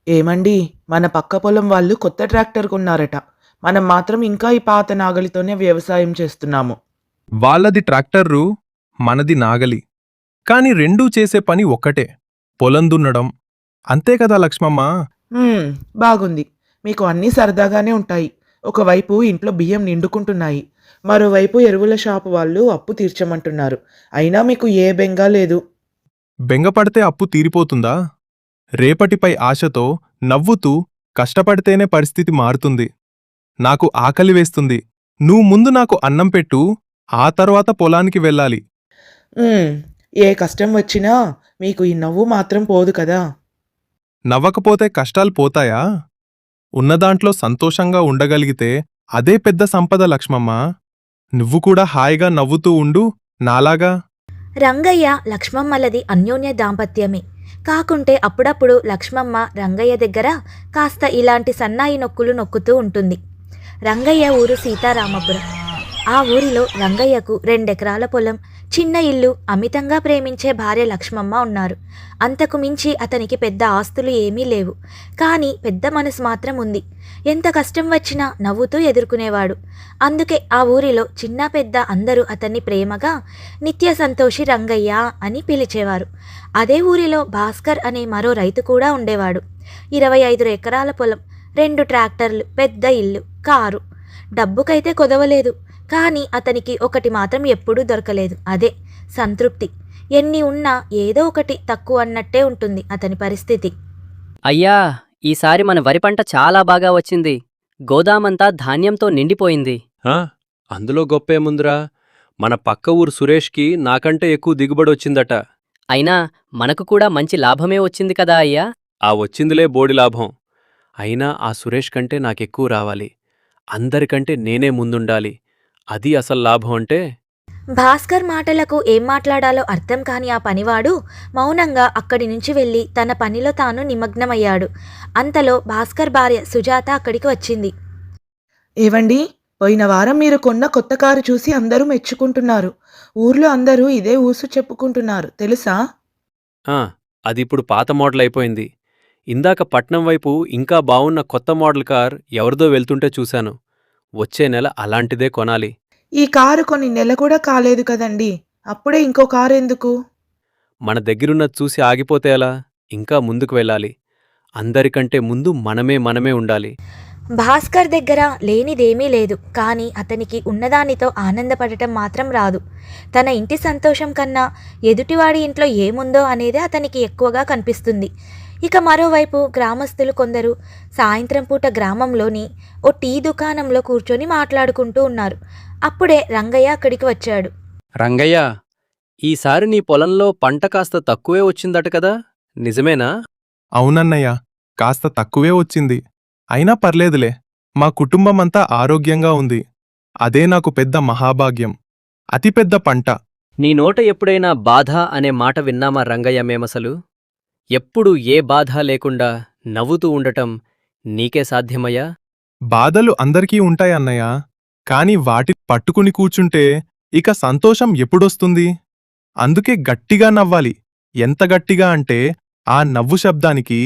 ఏమండి, మన పక్క పొలం వాళ్ళు కొత్త ట్రాక్టర్ కొన్నారట. మనం మాత్రం ఇంకా ఈ పాత నాగలితోనే వ్యవసాయం చేస్తున్నాము. వాళ్ళది ట్రాక్టర్రు, మనది నాగలి. కాని రెండూ చేసే పని ఒక్కటే, పొలం దున్నడం. అంతే కదా లక్ష్మమ్మ. హ్మ్, బాగుంది. మీకు అన్నీ సరదాగానే ఉంటాయి. ఒకవైపు ఇంట్లో బియ్యం నిండుకుంటున్నాయి. మరోవైపు ఎరువుల షాపు వాళ్ళు అప్పు తీర్చమంటున్నారు. అయినా మీకు ఏ బెంగా లేదు. బెంగపడితే అప్పు తీరిపోతుందా? రేపటిపై ఆశతో, నవ్వుతూ, కష్టపడితేనే పరిస్థితి మారుతుంది. నాకు ఆకలి వేస్తుంది. నువ్వు ముందు నాకు అన్నం పెట్టు, ఆ తర్వాత పొలానికి వెళ్ళాలి. హ్మ్, ఏ కష్టం వచ్చినా మీకు ఈ నవ్వు మాత్రం పోదు కదా. నవ్వకపోతే కష్టాలు పోతాయా? ఉన్నదాంట్లో సంతోషంగా ఉండగలిగితే అదే పెద్ద సంపద లక్ష్మమ్మ. నువ్వు కూడా హాయిగా నవ్వుతూ ఉండు, నాలాగా. రంగయ్య లక్ష్మమ్మలది అన్యోన్య దాంపత్యమే. కాకుంటే అప్పుడప్పుడు లక్ష్మమ్మ రంగయ్య దగ్గర కాస్త ఇలాంటి సన్నాయి నొక్కులు నొక్కుతూ ఉంటుంది. రంగయ్య ఊరు సీతారామపురం. ఆ ఊరిలో రంగయ్యకు 2 ఎకరాల పొలం, చిన్న ఇల్లు, అమితంగా ప్రేమించే భార్య లక్ష్మమ్మ ఉన్నారు. అంతకు మించి అతనికి పెద్ద ఆస్తులు ఏమీ లేవు. కానీ పెద్ద మనసు మాత్రం ఉంది. ఎంత కష్టం వచ్చినా నవ్వుతూ ఎదుర్కొనేవాడు. అందుకే ఆ ఊరిలో చిన్న పెద్ద అందరూ అతన్ని ప్రేమగా నిత్య సంతోషి రంగయ్య అని పిలిచేవారు. అదే ఊరిలో భాస్కర్ అనే మరో రైతు కూడా ఉండేవాడు. 25 ఎకరాల పొలం, 2 ట్రాక్టర్లు, పెద్ద ఇల్లు, కారు. డబ్బుకైతే కొదవలేదు. కానీ అతనికి ఒకటి మాత్రం ఎప్పుడూ దొరకలేదు. అదే సంతృప్తి. ఎన్ని ఉన్నా ఏదో ఒకటి తక్కువ అన్నట్టే ఉంటుంది అతని పరిస్థితి. అయ్యా, ఈసారి మన వరి పంట చాలా బాగా వచ్చింది. గోదామంతా ధాన్యంతో నిండిపోయింది. ఆ, అందులో గొప్పేముందిరా? మన పక్క ఊరు సురేష్కి నాకంటే ఎక్కువ దిగుబడొచ్చిందట. అయినా మనకు కూడా మంచి లాభమే వచ్చింది కదా అయ్యా. ఆ వచ్చిందిలే బోడి లాభం. అయినా ఆ సురేష్ కంటే నాకెక్కువ రావాలి. అందరికంటే నేనే ముందుండాలి. అది అసలు లాభం అంటే. భాస్కర్ మాటలకు ఏం మాట్లాడాలో అర్థం కాని ఆ పనివాడు మౌనంగా అక్కడి నుంచి వెళ్ళి తన పనిలో తాను నిమగ్నమయ్యాడు. అంతలో భాస్కర్ భార్య సుజాత అక్కడికి వచ్చింది. ఏవండి, పోయిన వారం మీరు కొన్న కొత్త కారు చూసి అందరూ మెచ్చుకుంటున్నారు. ఊర్లో అందరూ ఇదే ఊసు చెప్పుకుంటున్నారు తెలుసా? ఆ, అదిప్పుడు పాత మోడల్ అయిపోయింది. ఇందాక పట్నం వైపు ఇంకా బావున్న కొత్త మోడల్ కార్ ఎవరిదో వెళ్తుంటే చూశాను. వచ్చే నెల అలాంటిదే కొనాలి. ఈ కారు కొన్ని నెల కూడా కాలేదు కదండి. అప్పుడే ఇంకో కారు ఎందుకు? మన దగ్గరున్నది చూసి ఆగిపోతే ఎలా? ఇంకా ముందుకు వెళ్ళాలి. అందరికంటే ముందు మనమే ఉండాలి. భాస్కర్ దగ్గర లేనిదేమీ లేదు. కానీ అతనికి ఉన్నదానితో ఆనందపడటం మాత్రం రాదు. తన ఇంటి సంతోషం కన్నా ఎదుటివాడి ఇంట్లో ఏముందో అనేదే అతనికి ఎక్కువగా కనిపిస్తుంది. ఇక మరోవైపు గ్రామస్తులు కొందరు సాయంత్రం పూట గ్రామంలోని ఓ టీ దుకాణంలో కూర్చొని మాట్లాడుకుంటూ ఉన్నారు. అప్పుడే రంగయ్య అక్కడికి వచ్చాడు. రంగయ్య, ఈసారి నీ పొలంలో పంట కాస్త తక్కువే వచ్చిందట కదా, నిజమేనా? అవునన్నయ్య, కాస్త తక్కువే వచ్చింది. అయినా పర్లేదులే, మా కుటుంబమంతా ఆరోగ్యంగా ఉంది. అదే నాకు పెద్ద మహాభాగ్యం. అతిపెద్ద పంట. నీ నోట ఎప్పుడైనా బాధ అనే మాట విన్నామా రంగయ్య మేమసలు? ఎప్పుడు ఏ బాధ లేకుండా నవ్వుతూ ఉండటం నీకే సాధ్యమయ్యా? బాధలు అందరికీ ఉంటాయన్నయ్య, కాని వాటిని పట్టుకుని కూర్చుంటే ఇక సంతోషం ఎప్పుడొస్తుంది? అందుకే గట్టిగా నవ్వాలి. ఎంత గట్టిగా అంటే ఆ నవ్వు శబ్దానికి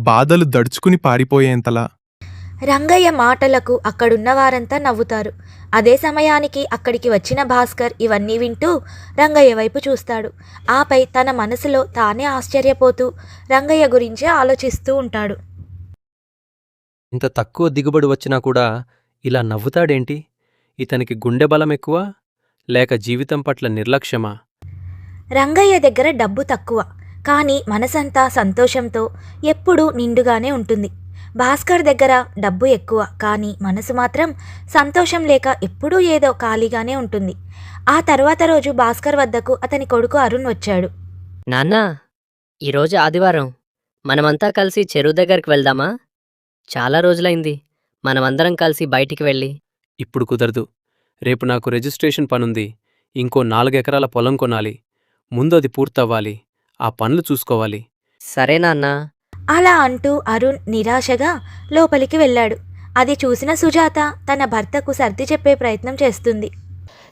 బాధలు దడుచుకుని పారిపోయేంతలా. రంగయ్య మాటలకు అక్కడున్న వారంతా నవ్వుతారు. అదే సమయానికి అక్కడికి వచ్చిన భాస్కర్ ఇవన్నీ వింటూ రంగయ్య వైపు చూస్తాడు. ఆపై తన మనసులో తానే ఆశ్చర్యపోతూ రంగయ్య గురించి ఆలోచిస్తూ ఉంటాడు. ఇంత తక్కువ దిగుబడి వచ్చినా కూడా ఇలా నవ్వుతాడేంటి? ఇతనికి గుండె బలం ఎక్కువ, లేక జీవితం పట్ల నిర్లక్ష్యమా? రంగయ్య దగ్గర డబ్బు తక్కువ, కానీ మనసంతా సంతోషంతో ఎప్పుడూ నిండుగానే ఉంటుంది. భాస్కర్ దగ్గర డబ్బు ఎక్కువ, కానీ మనసు మాత్రం సంతోషం లేక ఎప్పుడూ ఏదో ఖాళీగానే ఉంటుంది. ఆ తర్వాత రోజు భాస్కర్ వద్దకు అతని కొడుకు అరుణ్ వచ్చాడు. నాన్నా, ఈరోజు ఆదివారం, మనమంతా కలిసి చెరువు దగ్గరికి వెళ్దామా? చాలా రోజులైంది మనమందరం కలిసి బయటికి వెళ్ళి. ఇప్పుడు కుదరదు. రేపు నాకు రిజిస్ట్రేషన్ పనుంది. ఇంకో 4 ఎకరాల పొలం కొనాలి. ముందు అది పూర్తవ్వాలి. ఆ పనులు చూసుకోవాలి. సరే నాన్నా. అలా అంటూ అరుణ్ నిరాశగా లోపలికి వెళ్ళాడు. అది చూసిన సుజాత తన భర్తకు సర్ది చెప్పే ప్రయత్నం చేస్తుంది.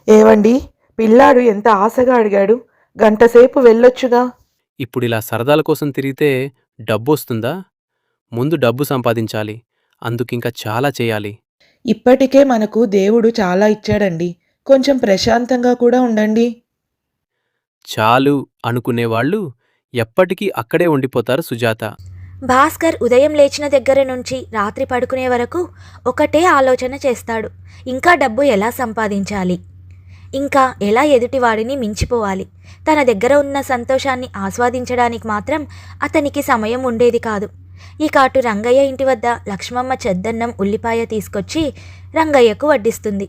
ఏవండి, పిల్లాడు ఎంత ఆశగా అడిగాడు. గంటసేపు వెళ్ళొచ్చుగా. ఇప్పుడిలా సరదాల కోసం తిరిగితే డబ్బొస్తుందా? ముందు డబ్బు సంపాదించాలి. అందుకింక చాలా చేయాలి. ఇప్పటికే మనకు దేవుడు చాలా ఇచ్చాడండి. కొంచెం ప్రశాంతంగా కూడా ఉండండి. చాలు అనుకునేవాళ్ళు ఎప్పటికీ అక్కడే ఉండిపోతారు సుజాత. భాస్కర్ ఉదయం లేచిన దగ్గర నుంచి రాత్రి పడుకునే వరకు ఒకటే ఆలోచన చేస్తాడు. ఇంకా డబ్బు ఎలా సంపాదించాలి, ఇంకా ఎలా ఎదుటివాడిని మించిపోవాలి. తన దగ్గర ఉన్న సంతోషాన్ని ఆస్వాదించడానికి మాత్రం అతనికి సమయం ఉండేది కాదు. ఇక అటు రంగయ్య ఇంటి వద్ద లక్ష్మమ్మ చెద్దన్నం ఉల్లిపాయ తీసుకొచ్చి రంగయ్యకు వడ్డిస్తుంది.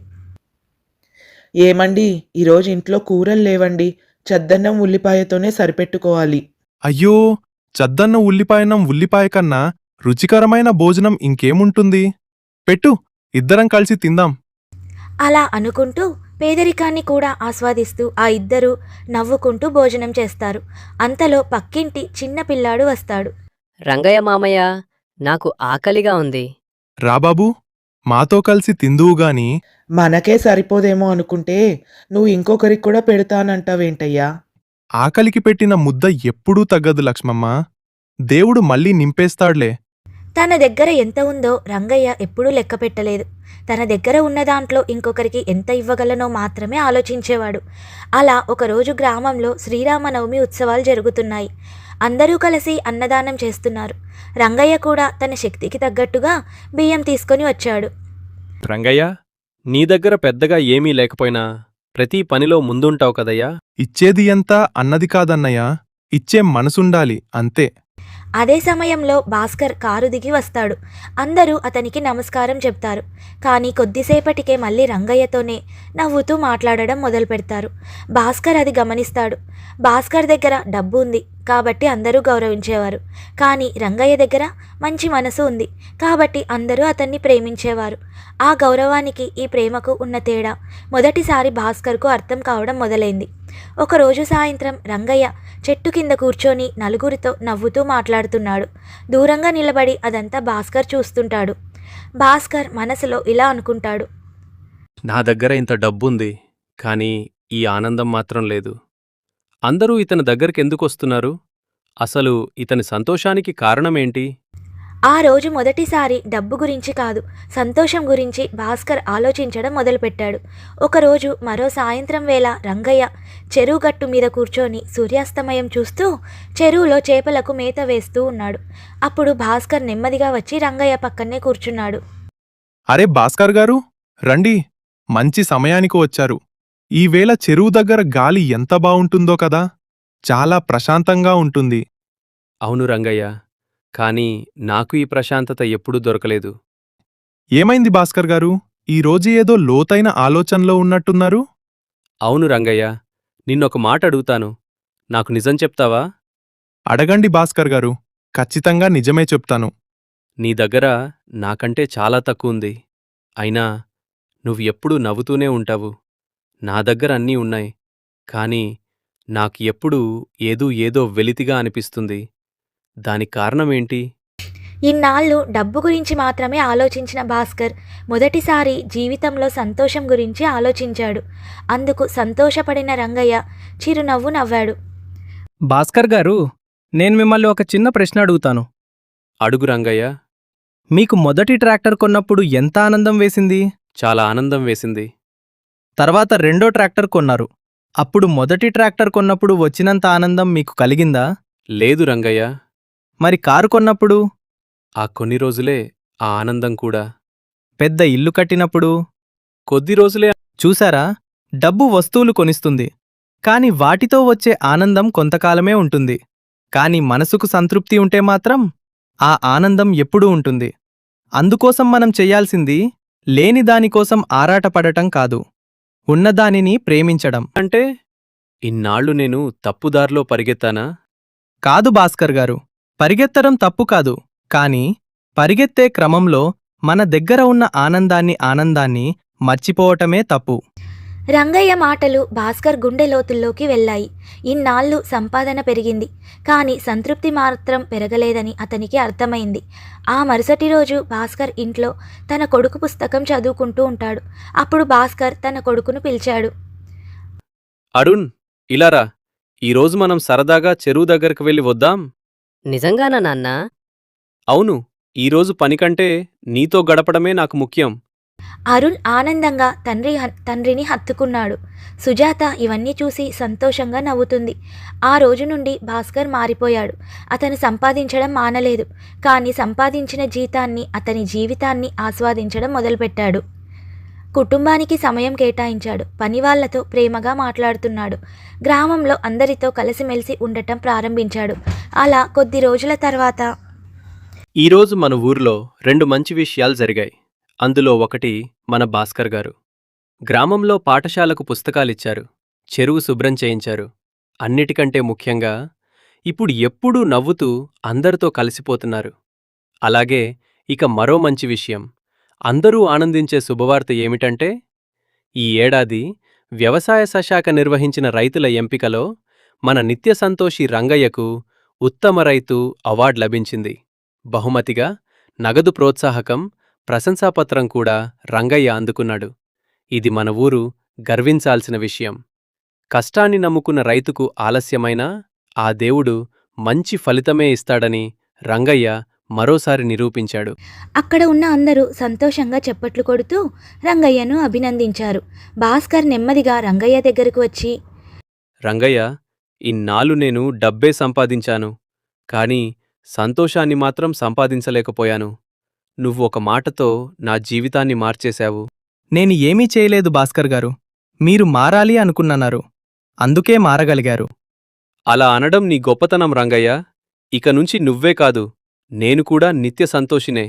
ఏమండి, ఈరోజు ఇంట్లో కూరలు లేవండి. చద్దన్నం ఉల్లిపాయతోనే సరిపెట్టుకోవాలి. అయ్యో, చద్దన్న ఉల్లిపాయనం ఉల్లిపాయ కన్నా రుచికరమైన భోజనం ఇంకేముంటుంది? పెట్టు, ఇద్దరం కలిసి తిందాం. అలా అనుకుంటూ పేదరికాన్ని కూడా ఆస్వాదిస్తూ ఆ ఇద్దరూ నవ్వుకుంటూ భోజనం చేస్తారు. అంతలో పక్కింటి చిన్న పిల్లాడు వస్తాడు. రంగయ్య మామయ్య, నాకు ఆకలిగా ఉంది. రాబాబూ, మాతో కలిసి తిందువుగాని. మనకే సరిపోదేమో అనుకుంటే నువ్వు ఇంకొకరికి కూడా పెడతానంటావేంటయ్యా? ఆకలికి పెట్టిన ముద్ద ఎప్పుడూ తగ్గదు లక్ష్మమ్మ. దేవుడు మళ్ళీ నింపేస్తాడ్లే. తన దగ్గర ఎంత ఉందో రంగయ్య ఎప్పుడూ లెక్క పెట్టలేదు. తన దగ్గర ఉన్న దాంట్లో ఇంకొకరికి ఎంత ఇవ్వగలనో మాత్రమే ఆలోచించేవాడు. అలా ఒకరోజు గ్రామంలో శ్రీరామనవమి ఉత్సవాలు జరుగుతున్నాయి. అందరూ కలిసి అన్నదానం చేస్తున్నారు. రంగయ్య కూడా తన శక్తికి తగ్గట్టుగా బియ్యం తీసుకొని వచ్చాడు. రంగయ్య, నీ దగ్గర పెద్దగా ఏమీ లేకపోయినా ప్రతి పనిలో ముందుంటావు కదయ్యా. ఇచ్చేది ఎంత అన్నది కాదన్నయ్య, ఇచ్చే మనసుండాలి అంతే. అదే సమయంలో భాస్కర్ కారు దిగి వస్తాడు. అందరూ అతనికి నమస్కారం చెప్తారు. కానీ కొద్దిసేపటికే మళ్ళీ రంగయ్యతోనే నవ్వుతూ మాట్లాడడం మొదలు పెడతారు. భాస్కర్ అది గమనిస్తాడు. భాస్కర్ దగ్గర డబ్బు ఉంది కాబట్టి అందరూ గౌరవించేవారు. కానీ రంగయ్య దగ్గర మంచి మనసు ఉంది కాబట్టి అందరూ అతన్ని ప్రేమించేవారు. ఆ గౌరవానికి ఈ ప్రేమకు ఉన్న తేడా మొదటిసారి భాస్కర్కు అర్థం కావడం మొదలైంది. ఒకరోజు సాయంత్రం రంగయ్య చెట్టు కింద కూర్చొని నలుగురితో నవ్వుతూ మాట్లాడుతున్నాడు. దూరంగా నిలబడి అదంతా భాస్కర్ చూస్తుంటాడు. భాస్కర్ మనసులో ఇలా అనుకుంటాడు. నా దగ్గర ఇంత డబ్బుంది, కానీ ఈ ఆనందం మాత్రం లేదు. అందరూ ఇతని దగ్గరికెందుకొస్తున్నారు? అసలు ఇతని సంతోషానికి కారణమేంటి? ఆ రోజు మొదటిసారి డబ్బు గురించి కాదు, సంతోషం గురించి భాస్కర్ ఆలోచించడం మొదలుపెట్టాడు. ఒకరోజు మరో సాయంత్రం వేళ రంగయ్య చెరువు గట్టు మీద కూర్చొని సూర్యాస్తమయం చూస్తూ చెరువులో చేపలకు మేత వేస్తూ ఉన్నాడు. అప్పుడు భాస్కర్ నెమ్మదిగా వచ్చి రంగయ్య పక్కనే కూర్చున్నాడు. అరే భాస్కర్ గారు, రండి, మంచి సమయానికి వచ్చారు. ఈవేళ చెరువు దగ్గర గాలి ఎంత బావుంటుందో కదా, చాలా ప్రశాంతంగా ఉంటుంది. అవును రంగయ్య, కానీ నాకు ఈ ప్రశాంతత ఎప్పుడూ దొరకలేదు. ఏమైంది భాస్కర్ గారు, ఈరోజు ఏదో లోతైన ఆలోచనలో ఉన్నట్టున్నారు? అవును రంగయ్య, నిన్నొక మాట అడుగుతాను, నాకు నిజం చెప్తావా? అడగండి భాస్కర్ గారు, ఖచ్చితంగా నిజమే చెప్తాను. నీ దగ్గర నాకంటే చాలా తక్కువుంది. అయినా నువ్వు ఎప్పుడూ నవ్వుతూనే ఉంటావు. నా దగ్గర అన్నీ ఉన్నాయి, కానీ నాకు ఎప్పుడూ ఏదో వెలితిగా అనిపిస్తుంది. దానికి కారణమేంటి? ఇన్నాళ్ళు డబ్బు గురించి మాత్రమే ఆలోచించిన భాస్కర్ మొదటిసారి జీవితంలో సంతోషం గురించి ఆలోచించాడు. అందుకు సంతోషపడిన రంగయ్య చిరునవ్వు నవ్వాడు. భాస్కర్ గారు, నేను మిమ్మల్ని ఒక చిన్న ప్రశ్న అడుగుతాను. అడుగు రంగయ్య. మీకు మొదటి ట్రాక్టర్ కొన్నప్పుడు ఎంత ఆనందం వేసింది? చాలా ఆనందం వేసింది. తర్వాత రెండో ట్రాక్టర్ కొన్నారు. అప్పుడు మొదటి ట్రాక్టర్ కొన్నప్పుడు వచ్చినంత ఆనందం మీకు కలిగిందా? లేదు రంగయ్య. మరి కారు కొన్నప్పుడు? ఆ కొన్ని రోజులే ఆ ఆనందం కూడా. పెద్ద ఇల్లు కట్టినప్పుడు? కొద్ది రోజులే. చూసారా, డబ్బు వస్తువులు కొనిస్తుంది, కాని వాటితో వచ్చే ఆనందం కొంతకాలమే ఉంటుంది. కాని మనసుకు సంతృప్తి ఉంటే మాత్రం ఆ ఆనందం ఎప్పుడూ ఉంటుంది. అందుకోసం మనం చెయ్యాల్సింది లేని దానికోసం ఆరాటపడటం కాదు, ఉన్నదానిని ప్రేమించడం. అంటే ఇన్నాళ్లు నేను తప్పుదారిలో పరిగెత్తానా? కాదు భాస్కర్ గారు, పరిగెత్తడం తప్పు కాదు, కాని పరిగెత్తే క్రమంలో మన దగ్గర ఉన్న ఆనందాన్ని మర్చిపోవటమే తప్పు. రంగయ్య మాటలు భాస్కర్ గుండె లోతుల్లోకి వెళ్ళాయి. ఇన్నాళ్ళు సంపాదన పెరిగింది, కానీ సంతృప్తి మాత్రం పెరగలేదని అతనికి అర్థమైంది. ఆ మరుసటి రోజు భాస్కర్ ఇంట్లో తన కొడుకు పుస్తకం చదువుకుంటూ ఉంటాడు. అప్పుడు భాస్కర్ తన కొడుకును పిలిచాడు. అరుణ్, ఇలారా, ఈరోజు మనం సరదాగా చెరువు దగ్గరకు వెళ్ళి వద్దాం. నిజంగానా నాన్నా? అవును, ఈరోజు పని కంటే నీతో గడపడమే నాకు ముఖ్యం. అరుణ్ ఆనందంగా తండ్రిని హత్తుకున్నాడు. సుజాత ఇవన్నీ చూసి సంతోషంగా నవ్వుతుంది. ఆ రోజు నుండి భాస్కర్ మారిపోయాడు. అతను సంపాదించడం మానలేదు, కానీ సంపాదించిన జీతాన్ని, అతని జీవితాన్ని ఆస్వాదించడం మొదలుపెట్టాడు. కుటుంబానికి సమయం కేటాయించాడు. పనివాళ్లతో ప్రేమగా మాట్లాడుతున్నాడు. గ్రామంలో అందరితో కలిసిమెలిసి ఉండటం ప్రారంభించాడు. అలా కొద్ది రోజుల తర్వాత ఈరోజు మన ఊర్లో 2 మంచి విషయాలు జరిగాయి. అందులో ఒకటి మన భాస్కర్ గారు. గ్రామంలో పాఠశాలకు పుస్తకాలిచ్చారు, చెరువు శుభ్రం చేయించారు. అన్నిటికంటే ముఖ్యంగా ఇప్పుడు ఎప్పుడూ నవ్వుతూ అందరితో కలిసిపోతున్నారు. అలాగే ఇక మరో మంచి విషయం, అందరూ ఆనందించే శుభవార్త ఏమిటంటే, ఈ ఏడాది వ్యవసాయ శాఖ నిర్వహించిన రైతుల ఎంపికలో మన నిత్య సంతోషి రంగయ్యకు ఉత్తమ రైతు అవార్డు లభించింది. బహుమతిగా నగదు ప్రోత్సాహకం, ప్రశంసాపత్రం కూడా రంగయ్య అందుకున్నాడు. ఇది మన ఊరు గర్వించాల్సిన విషయం. కష్టాన్ని నమ్ముకున్న రైతుకు ఆలస్యమైనా ఆ దేవుడు మంచి ఫలితమే ఇస్తాడని రంగయ్య మరోసారి నిరూపించాడు. అక్కడ ఉన్న అందరూ సంతోషంగా చప్పట్లు కొడుతూ రంగయ్యను అభినందించారు. భాస్కర్ నెమ్మదిగా రంగయ్య దగ్గరకు వచ్చి, రంగయ్య, ఇన్నాళ్ళు నేను డబ్బే సంపాదించాను, కానీ సంతోషాన్ని మాత్రం సంపాదించలేకపోయాను. నువ్వు ఒక మాటతో నా జీవితాన్ని మార్చేశావు. నేను ఏమీ చేయలేదు భాస్కర్ గారు. మీరు మారాలి అనుకున్నారు, అందుకే మారగలిగారు. అలా అనడం నీ గొప్పతనం రంగయ్య. ఇక నుంచి నువ్వే కాదు, నేను కూడా నిత్య సంతోషినే.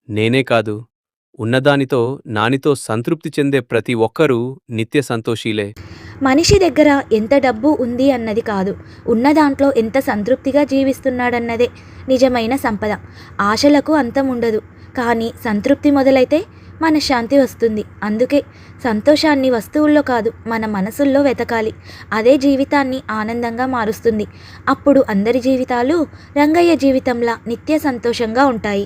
నేనే కాదు, ఉన్నదానితో నానితో సంతృప్తి చెందే ప్రతి ఒక్కరూ నిత్య సంతోషీలే. మనిషి దగ్గర ఎంత డబ్బు ఉంది అన్నది కాదు, ఉన్న దాంట్లో ఎంత సంతృప్తిగా జీవిస్తున్నాడన్నదే నిజమైన సంపద. ఆశలకు అంతం ఉండదు, కానీ సంతృప్తి మొదలైతే మనశ్శాంతి వస్తుంది. అందుకే సంతోషాన్ని వస్తువుల్లో కాదు, మన మనసుల్లో వెతకాలి. అదే జీవితాన్ని ఆనందంగా మారుస్తుంది. అప్పుడు అందరి జీవితాలు రంగయ్య జీవితంలా నిత్య సంతోషంగా ఉంటాయి.